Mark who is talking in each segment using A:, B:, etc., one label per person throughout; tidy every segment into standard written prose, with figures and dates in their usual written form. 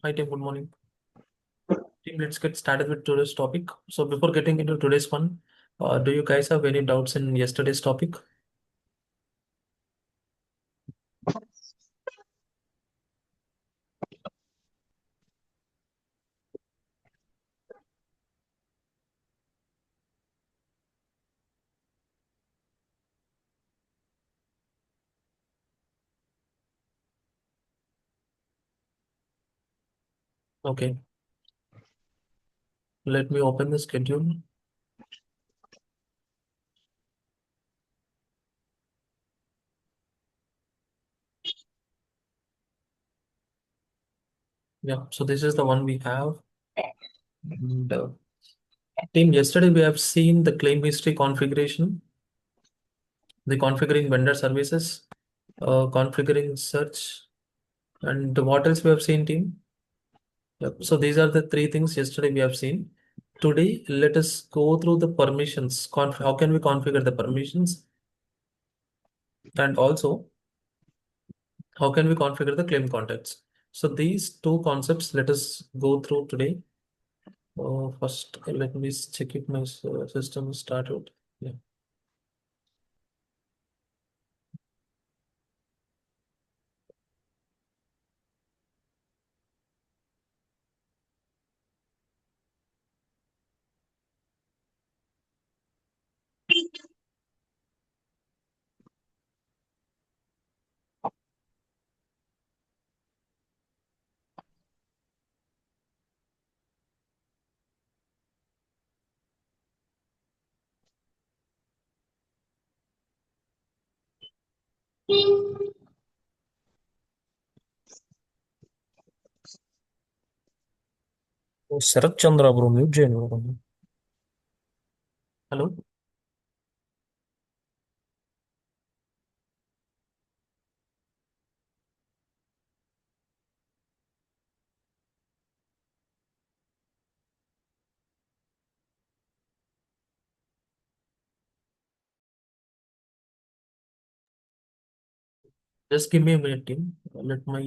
A: Hi, team. Good morning. Team, let's get started with today's topic. So, before getting into today's one, do you guys have any doubts in yesterday's topic? Okay, let me open the schedule. Yeah, so this is the one we have. And, team, yesterday we have seen the claim history configuration, the configuring vendor services, configuring search, and what else we have seen, team? Yep. So these are the three things yesterday we have seen. Today, let us go through the permissions. How can we configure the permissions? And also, how can we configure the claim contexts? So these two concepts, let us go through today. First, let me check if my system is started. Yeah.
B: ఓ Sarath Chandra bro mute చేయండి bro కొంచెం.
A: Hello. Just give me a minute, team. Let my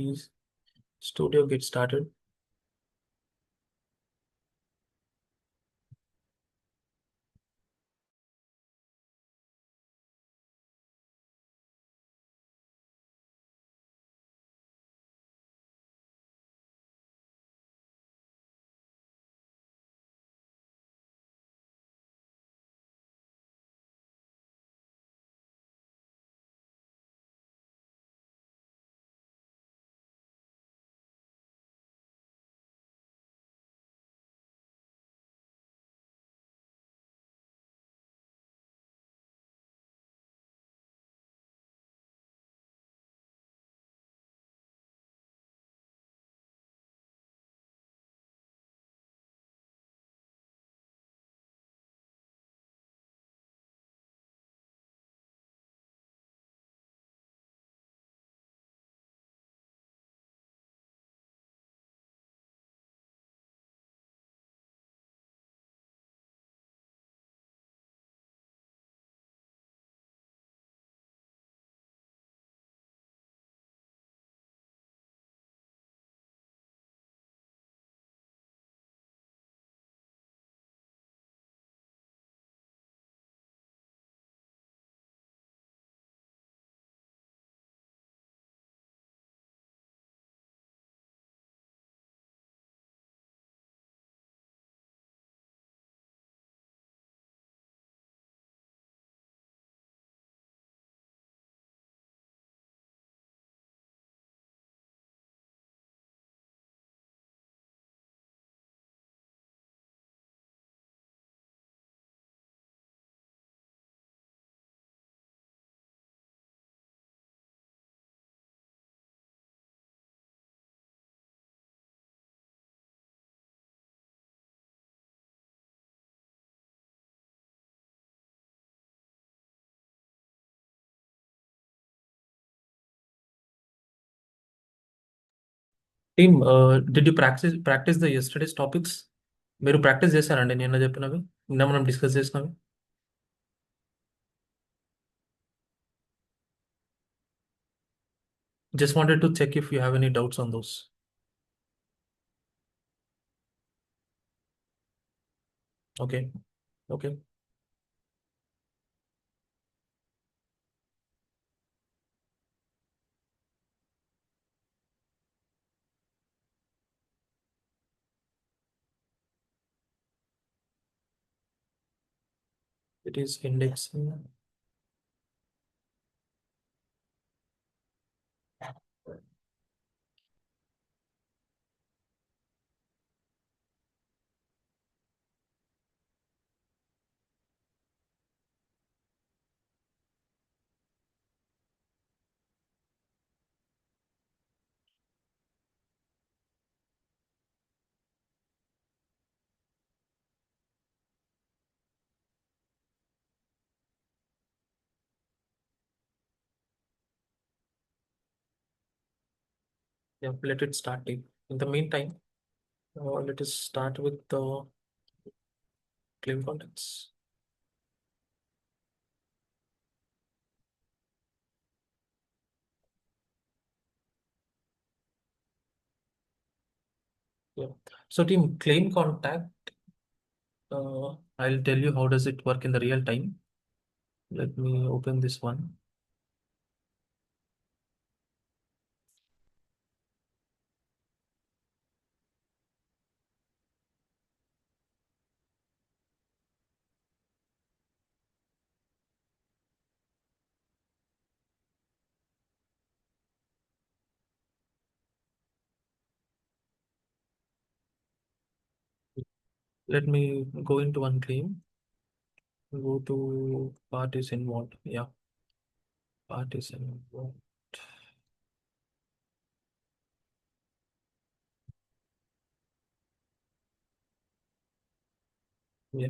A: studio get started. Team, did you practice the yesterday's topics? మీరు practice చేశారండి నిన్న చెప్పినవి, నిన్న మనం discuss చేసినవి? Just wanted to check if you have any doubts on those. Okay. Okay. It is indexing. Yeah, let it start. In the meantime, let us start with the claim contents. Yeah. So team claim contact, I'll tell you how does it work in the real time. Let me open this one. Let me go into one claim. Go to parties involved. Yeah, parties involved. Yeah.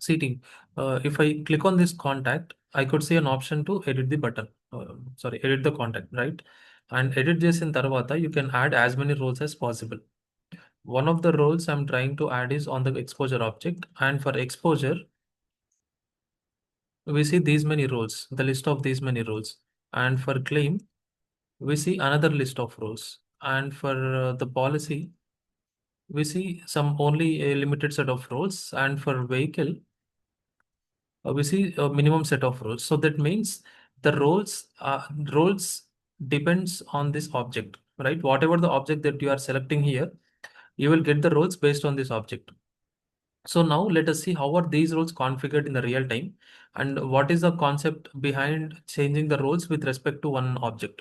A: See team, if I click on this contact, I could see an option to edit the button. Sorry, edit the contact, right? And edit this in Tarvata, you can add as many roles as possible. One of the roles I'm trying to add is on the exposure object. And for exposure, we see these many roles, the list of these many roles. And for claim, we see another list of roles. And for the policy, we see some only a limited set of roles. And for vehicle, we see a minimum set of roles. So that means the roles depends on this object, right? Whatever the object that you are selecting here, you will get the roles based on this object. So now let us see how are these roles configured in the real time and what is the concept behind changing the roles with respect to one object.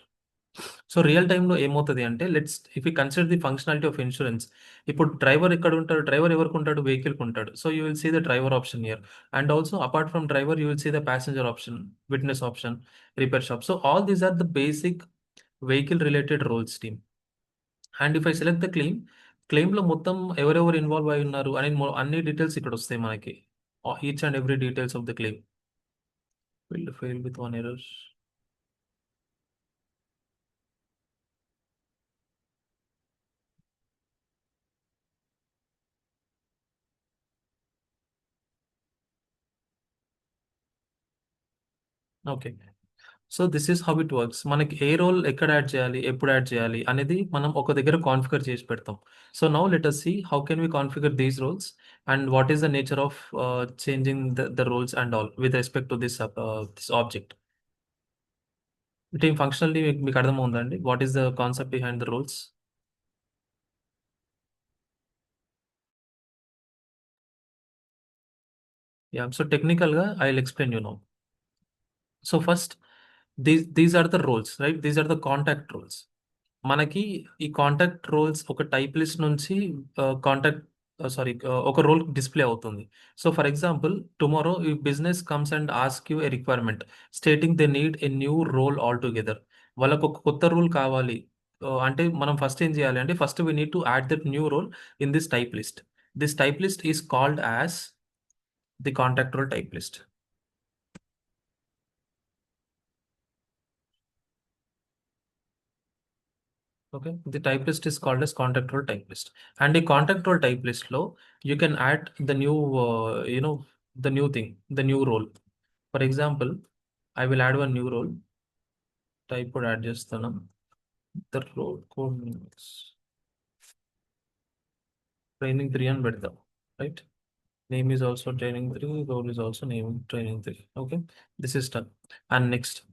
A: So real టైంలో ఏమవుతుంది అంటే let's if you consider the functionality of insurance. ఇప్పుడు driver ఎక్కడ ఉంటాడు, driver ఎవరికి ఉంటాడు, వెహికల్కి ఉంటాడు. So you will see the driver option here. And also apart from driver you will see the passenger option, witness option, repair shop. So all these are the basic vehicle related roles team. And if I select the క్లెయిమ్లో మొత్తం ఎవరెవరు involve అయి ఉన్నారు అని అన్ని details ఇక్కడ వస్తాయి మనకి. Each and every details of the claim. Will fail with one error. Okay. So this is how it works. మనకి ఏ రోల్ ఎక్కడ యాడ్ చేయాలి, ఎప్పుడు యాడ్ చేయాలి అనేది మనం ఒక దగ్గర కాన్ఫిగర్ చేసి పెడతాం. So now let us see how can we configure these roles and what is the nature of changing the roles and all with respect to this object. Team functionally మీకు అర్థమవుతుందండి what is the concept behind the roles? Ya, so టెక్నికల్గా I will explain you now. So first these are the roles, right? These are the contact roles. మనకి ఈ contact roles ఒక type list నుంచి contact sorry ఒక role display అవుతుంది. So for example tomorrow ఈ business comes and ask you a requirement stating they need a new role all together. వాళ్ళకు ఒక కొత్త రూల్ కావాలి. అంటే మనం ఫస్ట్ ఏం చేయాలి అంటే first we need to add that new role in this type list. This type list is called as the contact role type list. Okay, the type list is called as contact role type list. And the contact role type list low, you can add the new, the new thing, the new role. For example, I will add one new role. Type would add just the role code name is training 3 and better. right? Name is also training 3, role is also name training 3. Okay, this is done. And next,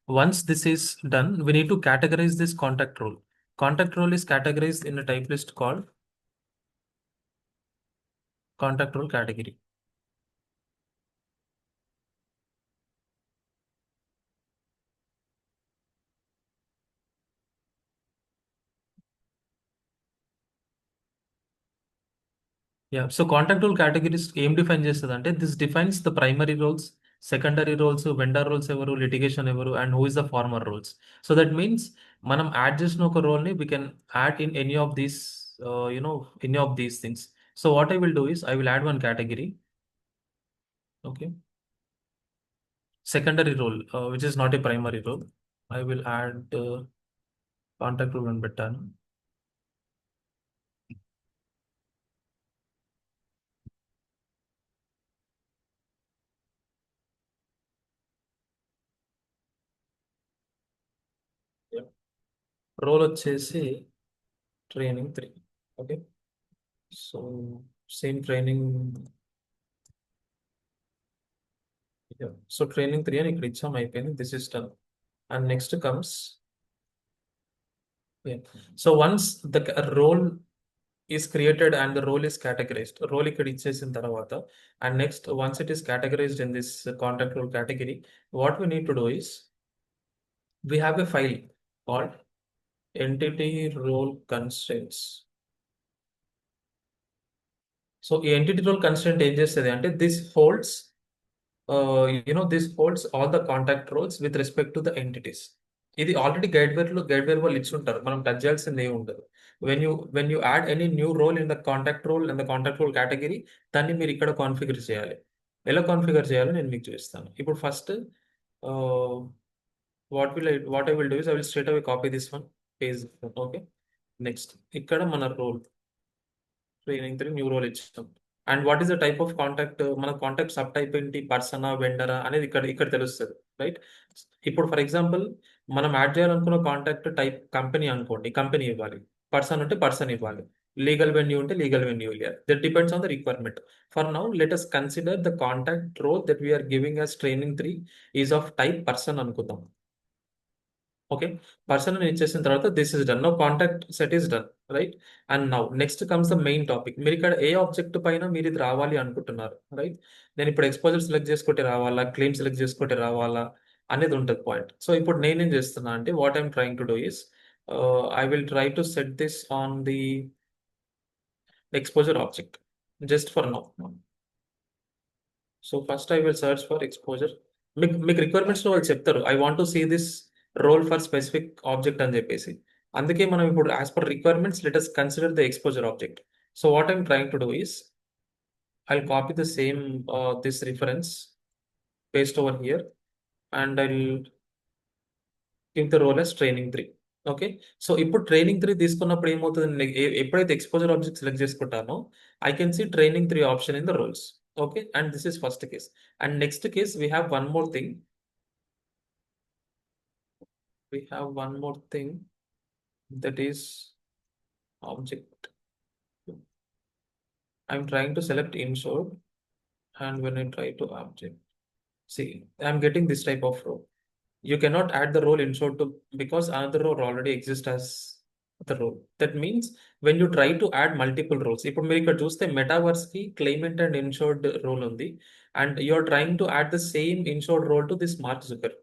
A: once this is done, we need to categorize this contact role. Contact role is categorized in a type list called contact role category. Yeah, so contact role categories ఏం define చేస్తుంది అంటే this defines the primary roles, secondary roles, vendor roles ఎవరు, litigation ఎవరు, and who is the former roles. So that means మనం add చేసిన ఒక రోల్ని we can add in any of these any of these things. So what I will do is I will add one category. Okay, secondary role, which is not a primary role. I will add contact role and button. Yeah. Role వచ్చేసి training 3. Okay, so same training. Yeah. So training 3 అని ఇక్కడ ఇచ్చాం, అయిపోయింది. This is done. And next comes, yeah. So once the role is created and the role is categorized, role ఇక్కడ ఇచ్చేసిన తర్వాత, and next once it is categorized in this contact role category, what we need to do is we have a file called entity role constraints. So ఈ entity role constraint ఏం చేస్తుంది అంటే this holds all the contact roles with respect to the entities. ఇది already Guidewire వాళ్ళు ఇచ్చి ఉంటారు, మనం touch చేయాల్సింది ఏమి ఉండదు. When you add any new role in the contact role in the contact role category, దాన్ని మీరు ఇక్కడ కాన్ఫిగర్ చేయాలి. ఎలా కాన్ఫిగర్ చేయాలో నేను మీకు చూపిస్తాను. ఇప్పుడు first what I will do is I will straight away copy this one page. Okay, next ఇక్కడ మన రోల్ ట్రైనింగ్ 3 న్యూ రోల్ ఇచ్చాం. And what is the type of contact, మన కాంటాక్ట్ సబ్ టైప్ ఏంటి, పర్సనా వెండరా అనేది ఇక్కడ ఇక్కడ తెలుస్తుంది, రైట్? ఇప్పుడు ఫర్ ఎగ్జాంపుల్ మనం యాడ్ చేయాలనుకున్న కాంటాక్ట్ టైప్ కంపెనీ అనుకోండి, కంపెనీ ఇవ్వాలి. పర్సన్ ఉంటే పర్సన్ ఇవ్వాలి. లీగల్ వెన్యూ ఉంటే లీగల్ వెన్యూ ఇవ్వాలి. That depends on the requirement. For now let us consider the contact role that we're giving as training 3 is of type person అనుకుందాం. Okay, person ఇచ్చేసిన తర్వాత this is done. No contact set is done, right? And now next comes the main topic. మీరు ఇక్కడ ఏ object పైన మీరు ఇది రావాలి అనుకుంటున్నారు, రైట్? నేను ఇప్పుడు ఎక్స్పోజర్ సెలెక్ట్ చేసుకుంటే రావాలా, క్లెయిమ్ సెలెక్ట్ చేసుకుంటే రావాలా అనేది ఉంటుంది పాయింట్. సో ఇప్పుడు నేనేం చేస్తున్నా అంటే what I'm trying to do is I will try to set this on the exposure object just for now. So first I will search for exposure. మీకు రిక్వైర్మెంట్స్ లో వాళ్ళు చెప్తారు I want to see this role for specific object అని చెప్పేసి. అందుకే మనం ఇప్పుడు as per requirements let us consider the exposure object. So what I'm trying to do is I'll copy the same this reference, paste over here, and I'll give the role as training 3. Okay, so ఇప్పుడు training 3 తీసుకున్నప్పుడు ఏమవుతుంది, ఎప్పుడైతే exposure object select చేసుకుంటానో I can see training 3 option in the roles. Okay, and this is first case. And next case we have one more thing. That is object. I'm trying to select insert, and when I try to object, see, I'm getting this type of row. You cannot add the role insert to because another role already exists as the role. That means when you try to add multiple roles, ఇప్పుడు మీరు ఇక్కడ చూస్తే metaverse కి claimant and insured role ఉంది, and you're trying to add the same insured role to this Mark Zuckerberg.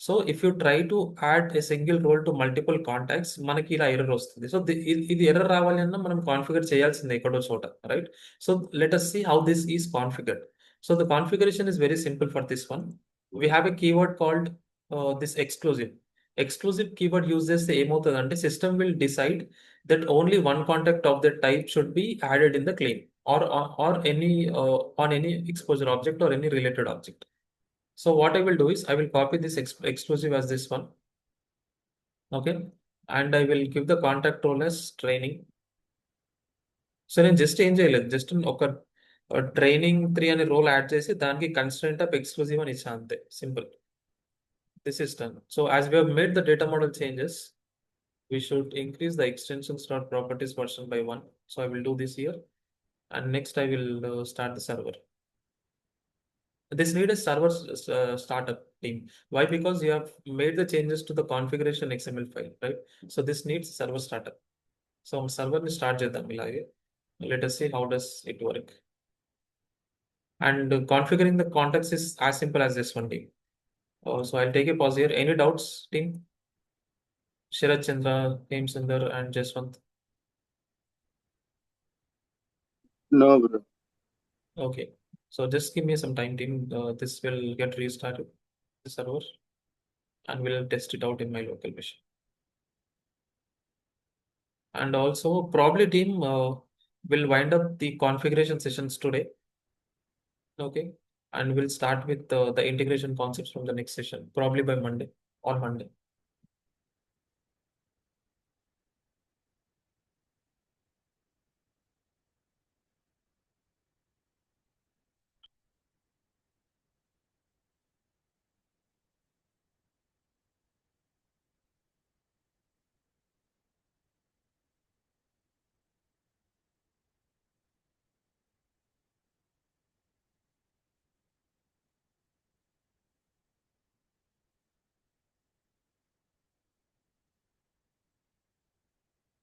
A: So if you try to add a single role to multiple contacts, మనకి ఇలా error వస్తుంది. So ఇది error రావాలి అన్నా మనం configure చేయాల్సిందే ఎక్కడో చోట, right? So let us see how this is configured. So the configuration is very simple for this one. We have a keyword called this exclusive. Exclusive keyword uses ఏమవుతుందంటే system will decide that only one contact of the type should be added in the claim or any on any exposure object or any related object. So what I will do is I will copy this exclusive as this one. Okay, and I will give the contact role as training. So నేను just ఏం చేయలేదు, just ఒక training 3 అనే role add చేసి దానికి constraint of exclusive అని ఇచ్చా, అంతే, simple. This is done. So as we have made the data model changes, we should increase the extensions dot properties version by 1. So I will do this here. and next I will start the server. This need a server startup team. Why? Because you have made the changes to the configuration XML file, right? So this needs server startup. So server will start చేద్దాం ఇలాగే. Let us see how does it work. And configuring the context is as simple as this one, team. So I'll take a pause here. Any doubts, team? Sharad Chandra, Hem Sundar, and Jaswant.
C: No, bro.
A: Okay. So just give me some time, team. This will get restarted, the server, and we'll test it out in my local machine. And also, probably, team, will wind up the configuration sessions today. Okay. And we'll start with the integration concepts from the next session, probably by Monday, on Monday.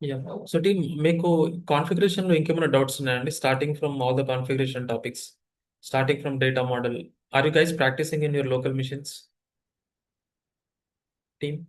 A: Yeah. So team, మీకు configuration లో ఇంకేమైనా doubts ఉన్నాయండి? Starting from all the configuration topics, starting from data model. Are you guys practicing in your local machines, team?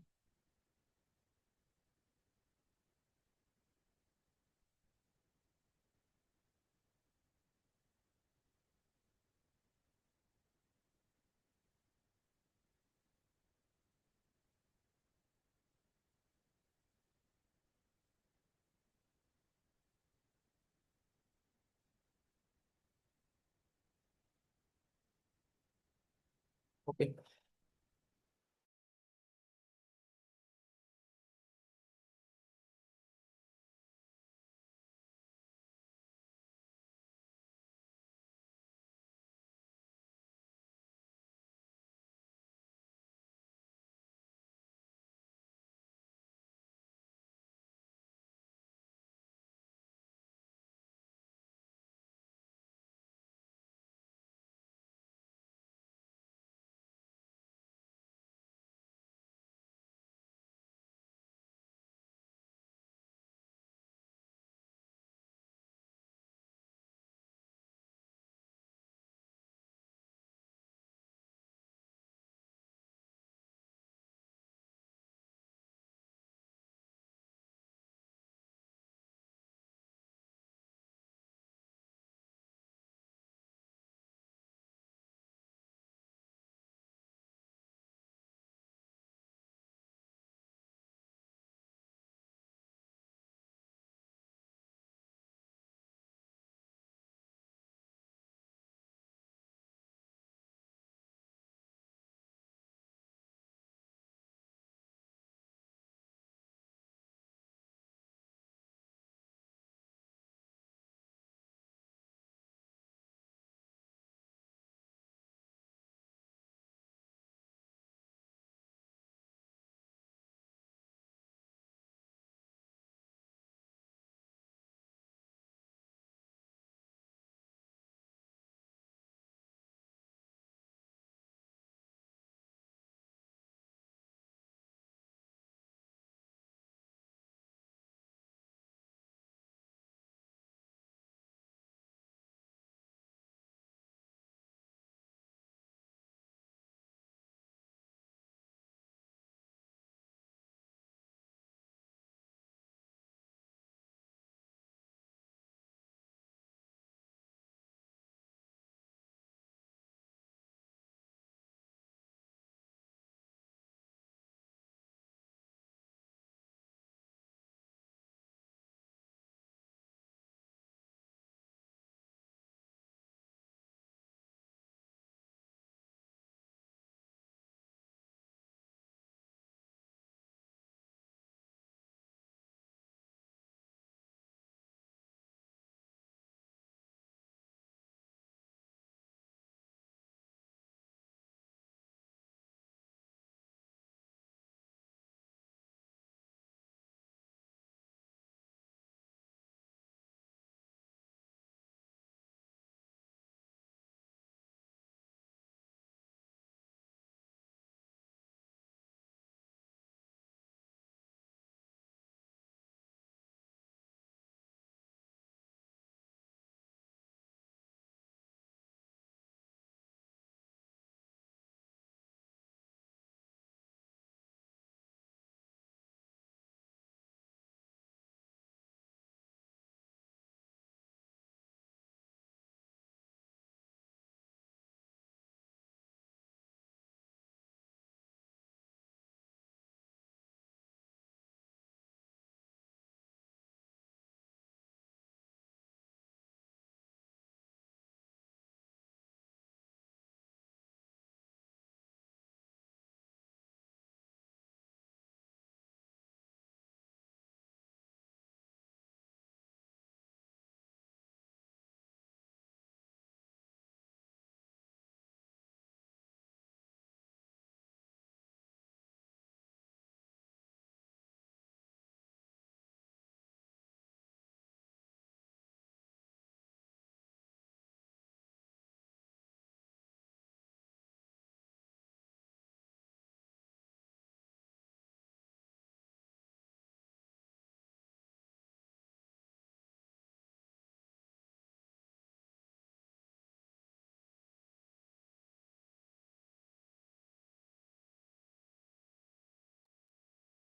A: Okay.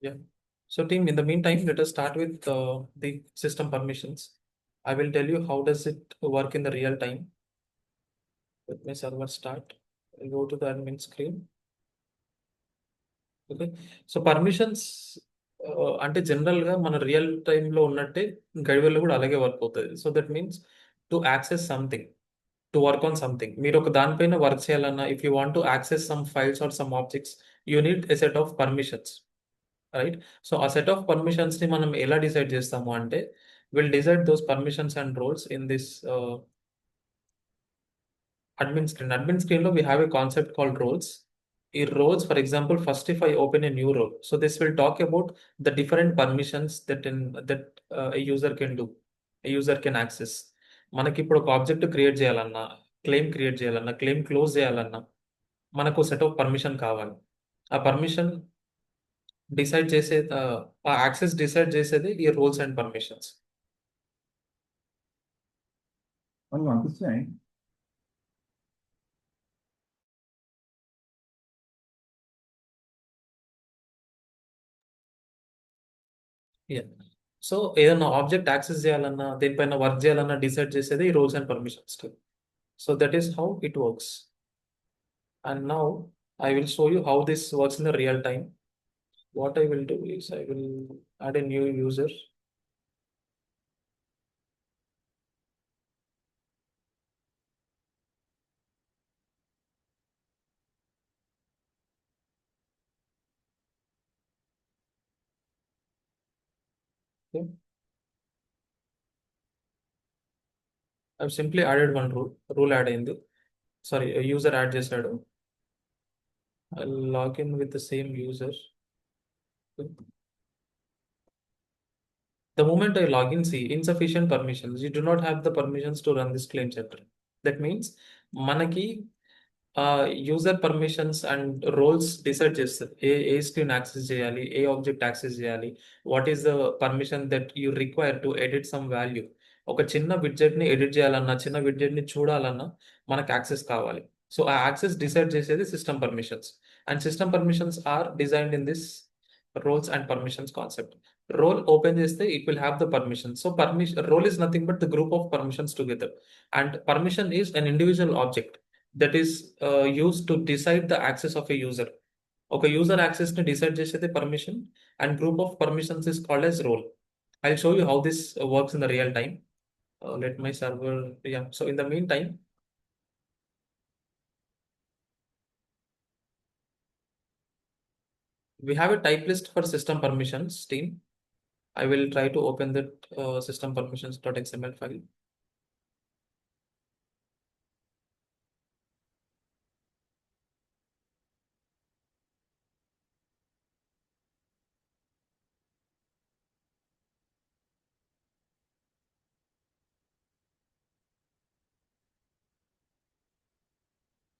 A: Yeah. So team, in the meantime, let us start with the system permissions. I will tell you how does it work in the real time. Let my server start. I'll go to the admin screen. Okay. So permissions అంటే general గా మన real time లో ఉన్నట్టే గైడ్వేర్ లో కూడా అలాగే work అవుతుంది. So that means to access something, to work on something, మీరు ఒక దానిపైన వర్క్ చేయాలన్నా, if you want to access some files or some objects, you need a set of permissions, right? So ఆ సెట్ ఆఫ్ పర్మిషన్స్ ని మనం ఎలా decide చేస్తాము అంటే, will decide those permissions and roles in this admin screen. Admin screen lo we have a concept called roles. In roles, for example, first if I open a new role, so this will talk about the different permissions that a user can do, a user can access. మనకి ఇప్పుడు ఒక object create చేయాలన్నా, claim create చేయాలన్నా, claim close చేయాలన్నా మనకు set of permission కావాలి. ఆ permission decide చేసే ఆ యాక్సెస్ డిసైడ్ చేసేది ఈ రోల్స్ అండ్ పర్మిషన్స్.
D: వాళ్ళు పంపిస్తున్నాయి.
A: సో ఏదైనా ఆబ్జెక్ట్ యాక్సెస్ చేయాలన్నా, దేనిపైన వర్క్ చేయాలన్నా డిసైడ్ చేసేది ఈ roles and permissions. So that is how it works. And now I will show you how this works in the real time. What I will do is I will add a new user. Okay. I've simply added one rule add in the, sorry, a user add చేశాడు. I'll log in with the same user. Okay. The moment I log in, see insufficient permissions. You do not have the permissions to run this claim center. That means మనకి user permissions and roles decide చేస్తారు. ఏ screen access చేయాలి, ఏ object access చేయాలి, what is the permission that you require to edit some value. ఒక చిన్న widget ని edit చేయాలన్నా, చిన్న విడ్జెట్ ని చూడాలన్నా మనకు యాక్సెస్ కావాలి. సో ఆ యాక్సెస్ డిసైడ్ చేసేది system permissions. And system permissions are designed in this roles and permissions concept. Role open చేస్తే it will have the permission. So permission role is nothing but the group of permissions together, and permission is an individual object that is used to decide the access of a user. Okay, user access ని decide చేసేది permission, and group of permissions is called as role. I'll show you how this works in the real time. Let my server, yeah. So in the meantime, we have a type list for system permissions team. I will try to open that system permissions.xml file.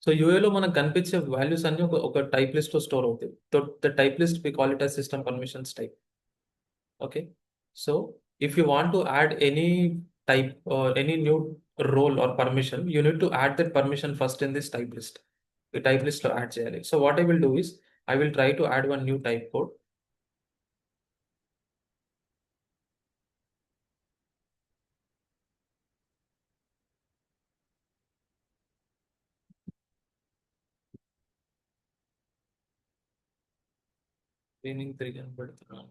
A: So యూఏలో మనకు కనిపించే values అన్ని ఒక type list లో store అవుతాయి. The type list we call it as system permissions type. Okay. So if you want to add any type or any new role or permission, you need to add that permission first in this type list. ఈ type list లో add చేయాలి. So what I will do is I will try to add one new type code. Training 3 అని పెడుతున్నాను.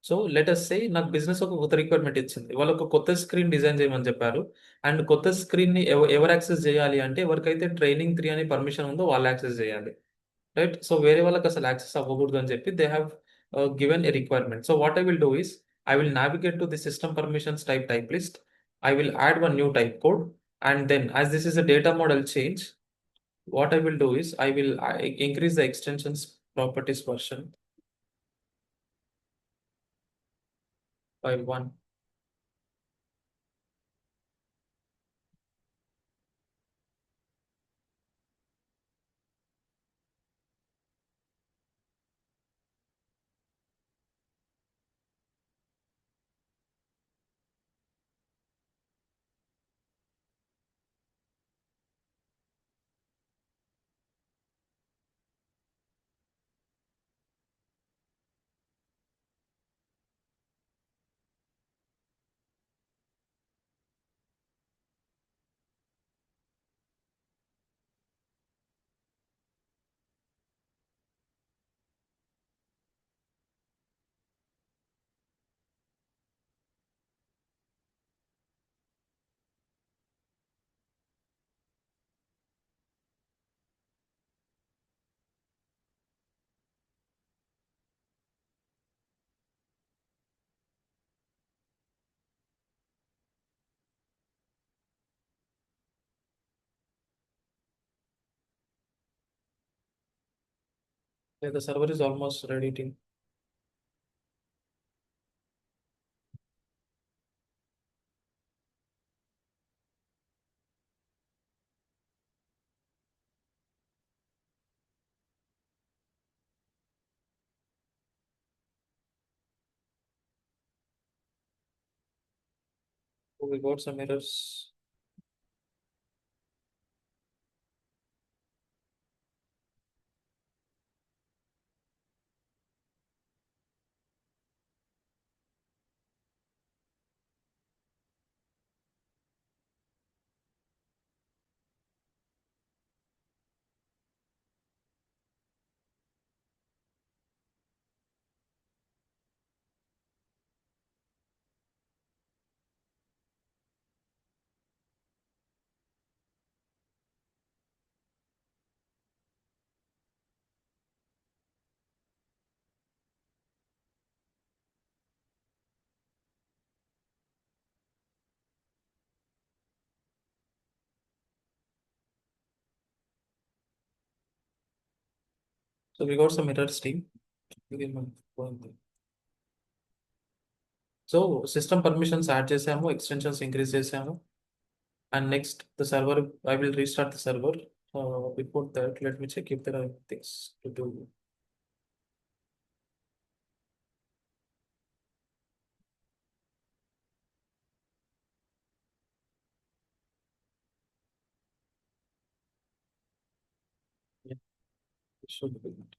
A: So let us సే నాకు business ఒక కొత్త requirement ఇచ్చింది. వాళ్ళు ఒక కొత్త స్క్రీన్ డిజైన్ చేయమని చెప్పారు. అండ్ కొత్త స్క్రీన్ ని ఎవరు యాక్సెస్ చేయాలి అంటే, ఎవరికైతే ట్రైనింగ్ 3 అనే పర్మిషన్ ఉందో వాళ్ళు యాక్సెస్ చేయాలి, రైట్? సో వేరే వాళ్ళకి అసలు యాక్సెస్ అవ్వకూడదు అని చెప్పి they have given a requirement. So what I will do is I will navigate to the system permissions type list. I will add one new type code, and then as this is a data model change, what I will do is I will increase the extensions properties version by 1. Yeah, the server is almost ready, team. So we got some errors. So we got some errors, team. Again, going there. So system permissions add చేసాము, extensions increase చేసాము. And next the server, I will restart the server. Before that let me check if there are things to do. Yeah, it should be good.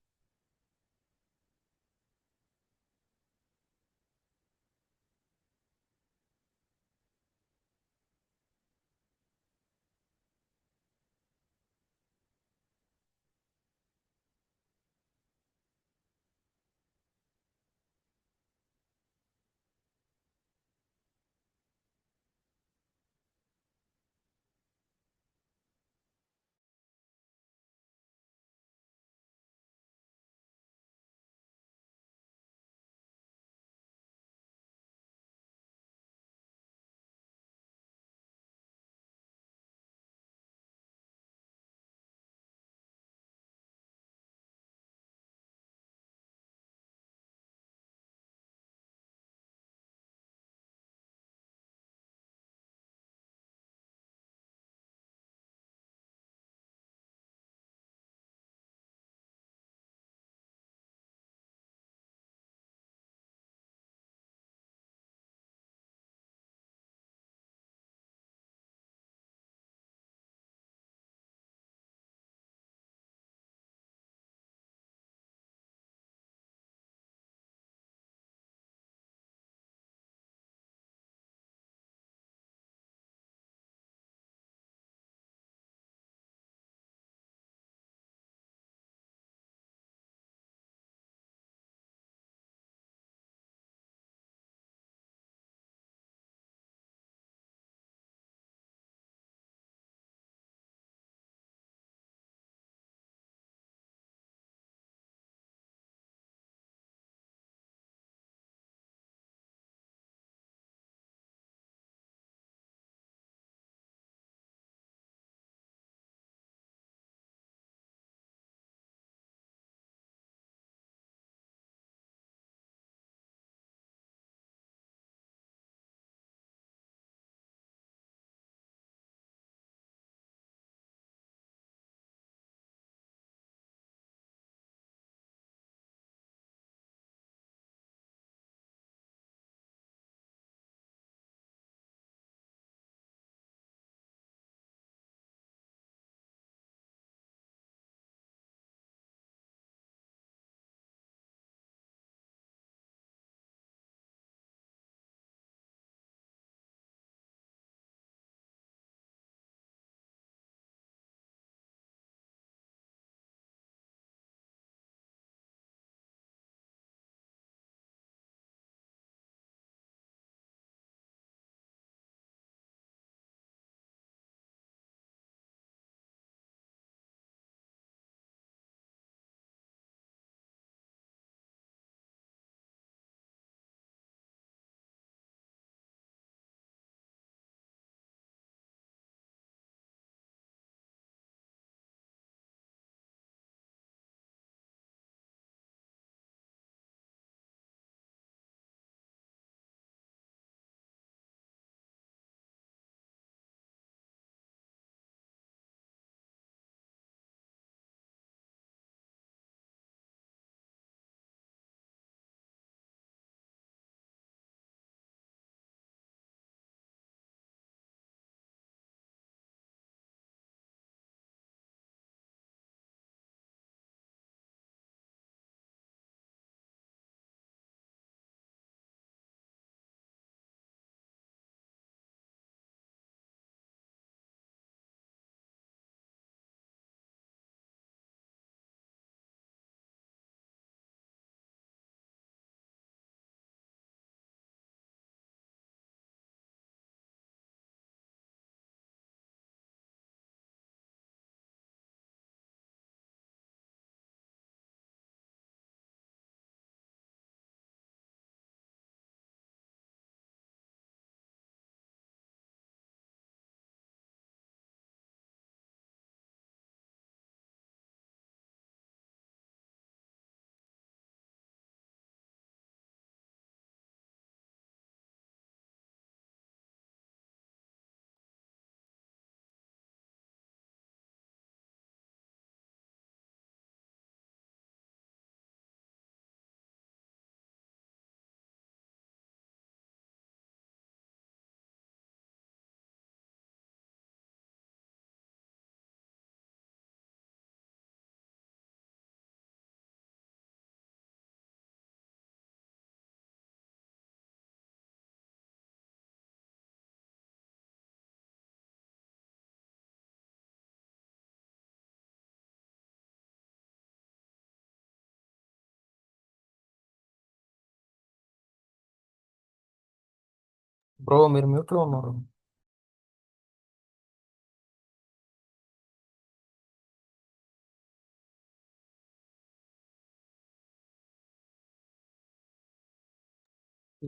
B: Bro మీరు mute లో ఉన్నారు.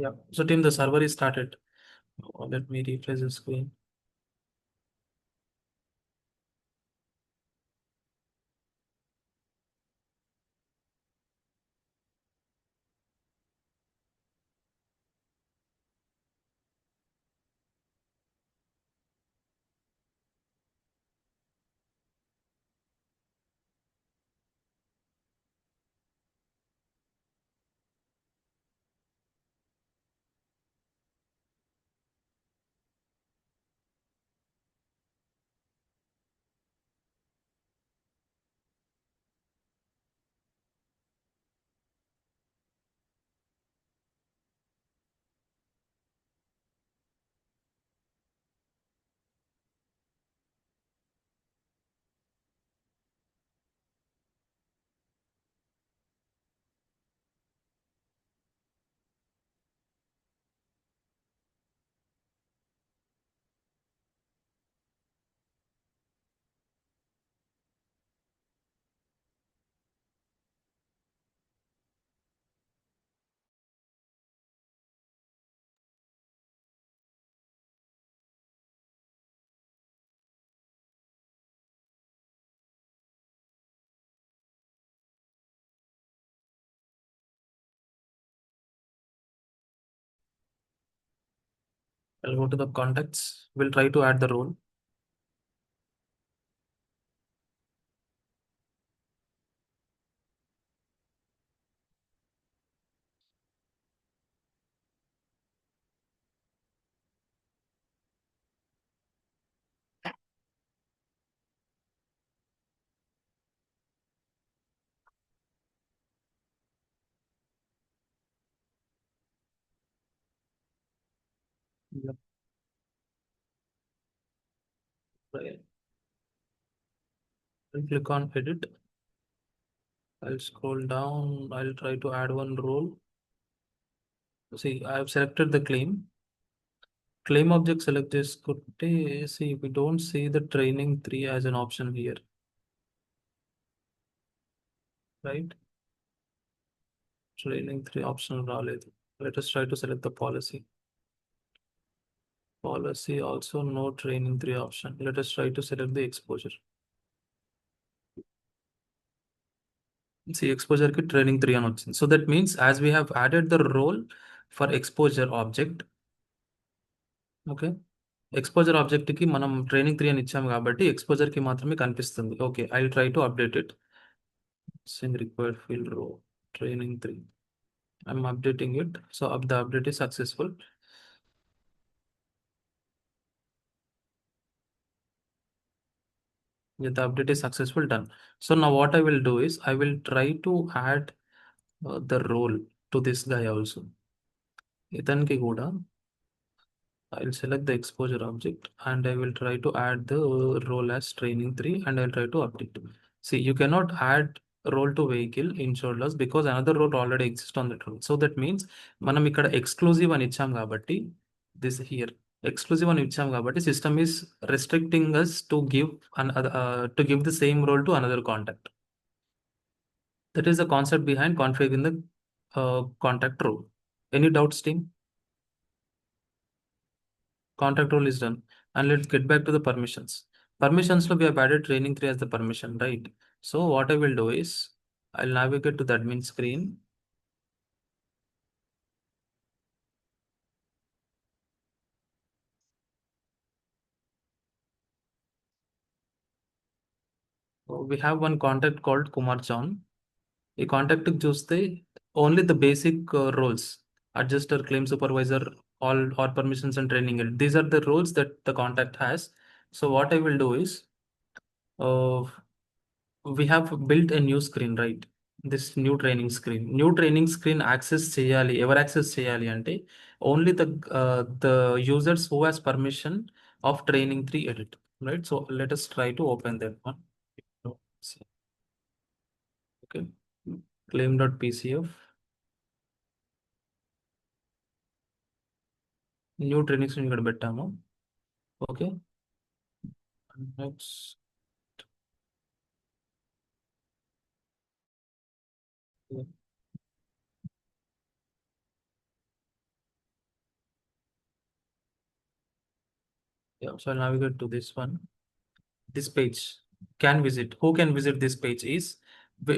A: Yeah. So team, the server is started. Let me refresh the screen. I'll go to the contacts. We'll try to add the role. Yep. Right. I'll click on edit. I'll scroll down. I'll try to add one role. See, I have selected the claim. Claim object select this. See, we don't see the training 3 as an option here. Right? Training 3 option raaledu. Let us try to select the policy. Policy also no training 3 option. Let us try to select the exposure. See, exposure ki training 3 అని వచ్చింది. So that means as we have added the role for exposure object, okay, exposure object కి మనం training 3 అని ఇచ్చాము కాబట్టి exposure కి మాత్రమే కనిపిస్తుంది. Okay, I'll try to update it. Sing required field row training 3. I'm updating it. So the update is successful. Yeah, the update is successful, done. So now what I will do is I will try to add the role to this guy also. ఇతనికి కూడా I'll select the exposure object and I will try to add the role as training 3 and I'll try to update. See, you cannot add role to vehicle insured loss because another role already exists on that role. So that means మనం ఇక్కడ exclusive అని ఇచ్చాం కాబట్టి this here exclusive అని ఇచ్చాం కాబట్టి system is restricting us to give the same role to another contact. That is the concept behind configuring the contact role. Any doubts, team? Contact role is done. And let's get back to the permissions. Permissions, we have added training 3 as the permission, right? So what I will do is I'll navigate to the admin screen. We have one contact called Kumar John. ఈ contact చూస్తే only the basic roles adjuster claim supervisor all permissions and training. These are the roles that the contact has. So what I will do is we have built a new screen, right? This new training screen access చేయాలి. ఎవరు access చేయాలి అంటే only the users who has permission of training 3 edit, right? So let us try to open that one. Okay, claim.pcf. New training screen ఇక్కడ పెట్టాము. Okay, next so I'll navigate to this one. This page can visit. Who can visit this page is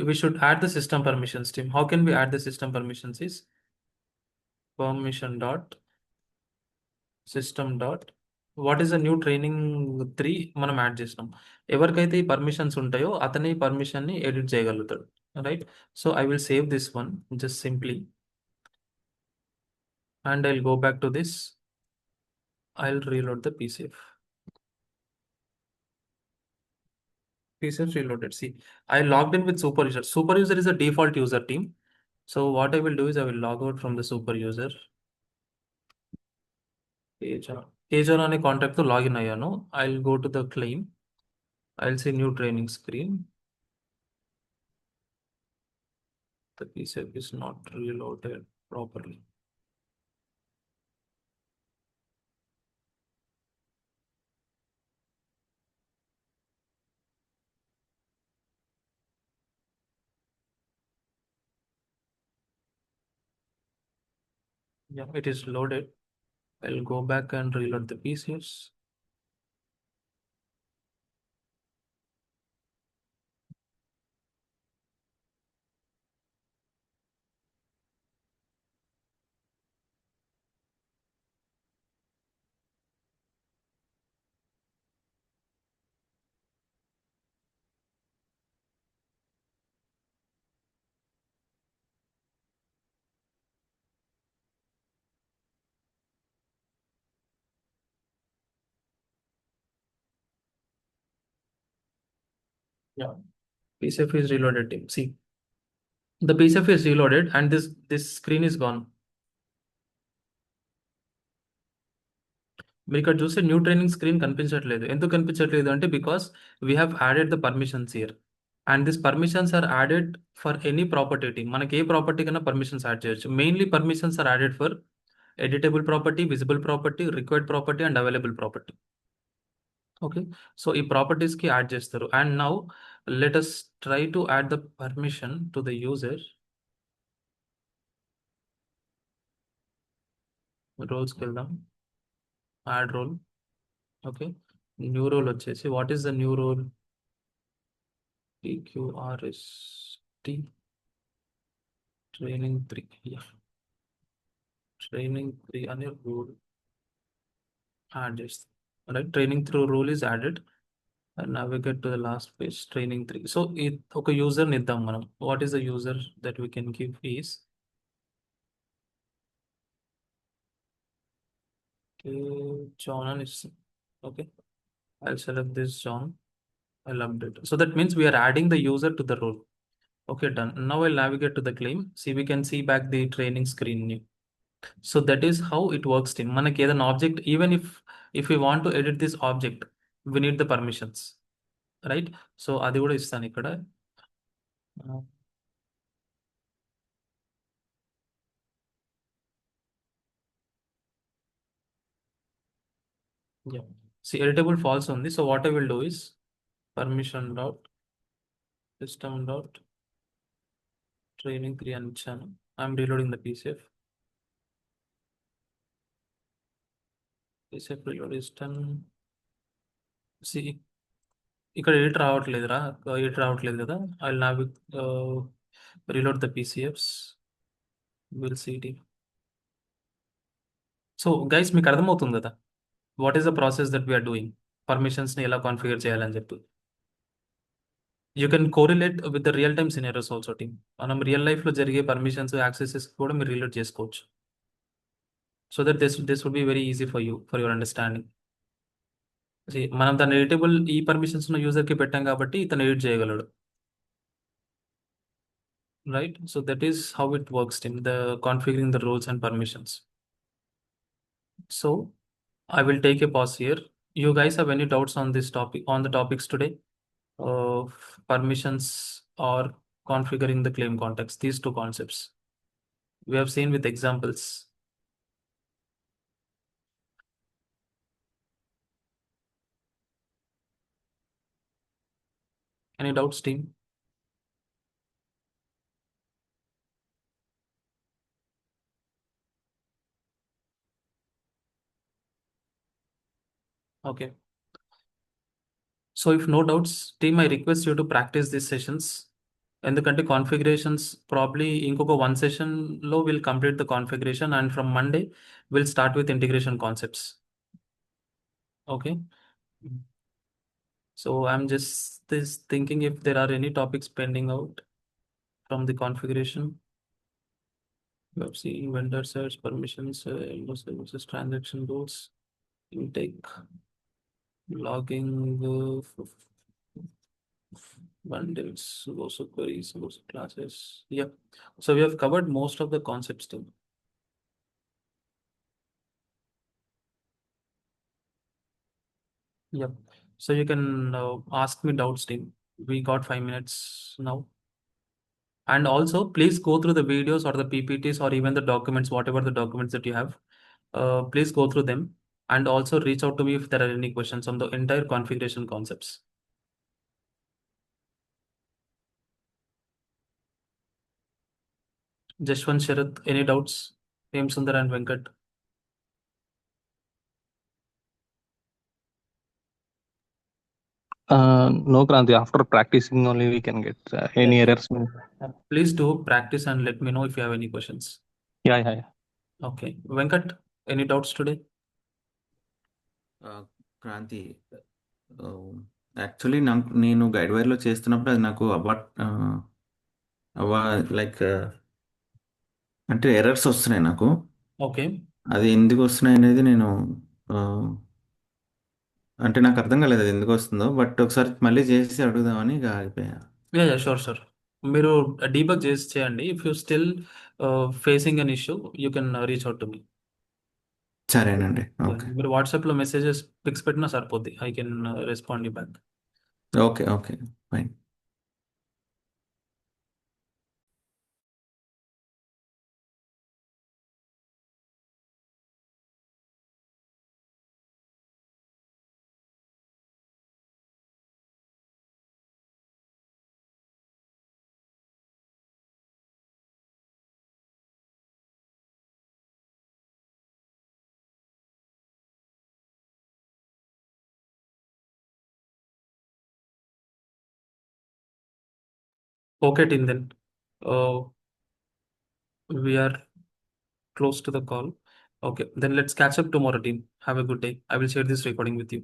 A: we should add the system permissions team. How can we add the system permissions is permission dot system dot what is the new training 3 మనం add చేసినాం. ఎవరికైతే ఈ permissions ఉంటాయో అతని permission ని edit చేయగలుగుతాడు, right? So I will save this one just simply and I'll go back to this. I'll reload the PCF. PCF reloaded. See, I logged in with super user. Super user is a default user team. So what I will do is I will log out from the super user. Page అనే contact తో login అయ్యాను. I'll go to the claim. I'll say new training screen. The PCF is not reloaded properly. Yeah, it is loaded. I'll go back and reload the PCFs. Yeah, PCF is reloaded team. See, the PCF is reloaded and this screen is gone. మీరు ఇక్కడ చూస్తే new training screen కనిపించట్లేదు. ఎందుకు కనిపించట్లేదు అంటే because we have added the permissions here and this permissions are added for any property team. మనకి ఏ property కన్నా పర్మిషన్స్ యాడ్ చేయొచ్చు. Mainly permissions are added for editable property, visible property, required property and available property. Okay, so ఈ ప్రాపర్టీస్కి add చేస్తారు. And now let us try to add the permission to the user. రోల్స్కి వెళ్దాం, add role. Okay, new role వచ్చేసి what is the new role? PQRST training 3. Yeah, training 3 అనే role add చేస్తాం, right? Training through role is added and navigate to the last page training 3. So ఒక యూజర్ని ఇద్దాం మనం. What is the user that we can give is John అని ఇస్తాం. Okay, I'll select this John. I'll update. So that means we are adding the user to the role. Okay, done. Now I'll navigate to the claim. See, we can see back the training screen new. So that is how it works team. మనకి ఏదైనా object, even if we want to edit this object, we need the permissions, right? So అది కూడా ఇస్తాను ఇక్కడ. Yeah, see, editable false ఉంది. So what I will do is permission dot system dot training 3 అని ఇచ్చాను. I'm reloading the PCF. PCF reload is done. See, ఇక్కడ edit రావట్లేదురా, edit రావట్లేదు కదా. I'll now reload the PCFs. We'll see it. So guys, మీకు అర్థమవుతుంది కదా what is the process that we are doing, పర్మిషన్స్ని ఎలా కాన్ఫిగర్ చేయాలని చెప్పి. You can correlate with the real time scenarios also team. మనం రియల్ లైఫ్లో జరిగే పర్మిషన్స్, యాక్సెసెస్ కూడా మీరు రిలేట్ చేసుకోవచ్చు. So that this would be very easy for you, for your understanding. మనం దాన్ని ఎడిటబుల్ ఈ పర్మిషన్స్ ఉన్న యూజర్కి పెట్టాం కాబట్టి ఇతను ఎడిట్ చేయగలడు, right? So that is how it works team, the configuring the roles and permissions. So I will take a pause here. You guys have any doubts on this topic, on the topics today? Permissions or configuring the claim context, these two concepts we have seen with examples. Any doubts, team? Okay. So if no doubts, team, I request you to practice these sessions. ఎందుకంటే configurations probably ఇంకొక 1 సెషన్లో will complete the configuration and from Monday will start with integration concepts. Okay. So I'm just thinking if there are any topics pending out from the configuration. You have seen vendor search, permissions, services, transaction rules, intake, logging, bundles, also queries, also classes. Yeah. So we have covered most of the concepts too. Yeah. So you can ask me doubts, team. We got 5 minutes now. And also, please go through the videos or the PPTs or even the documents, whatever the documents that you have. Please go through them and also reach out to me if there are any questions on the entire configuration concepts. Jashwant, Sharath, any doubts? Prem Sundar and Venkat.
B: No, Kranti. After practicing only we can get any
A: Yes.
B: errors.
A: Please do practice and let me know if you have any questions.
B: Yeah.
A: Okay. Venkat, any doubts today?
E: Kranthi, actually నేను గైడ్వైర్లో చేస్తున్నప్పుడు అది నాకు like అంటే errors వస్తున్నాయి నాకు.
A: Okay.
E: అది ఎందుకు వస్తున్నాయి అనేది నేను అంటే నాకు అర్థం కాలేదు అది ఎందుకు వస్తుందో. బట్ ఒకసారి మళ్ళీ చేసి అడుగుదామని ఇక ఆగిపోయా.
A: Yeah, sure. మీరు డీబగ్ చేసి చేయండి. If you still facing an issue you can reach out to me.
E: సరేనండి. ఓకే
A: మీరు వాట్సాప్లో మెసేజెస్ పిక్స్ పెట్టినా సరిపోద్ది. I can respond you back.
E: Okay fine.
A: Okay, team, then we are close to the call. Okay, then let's catch up tomorrow, team. Have a good day. I will share this recording with you.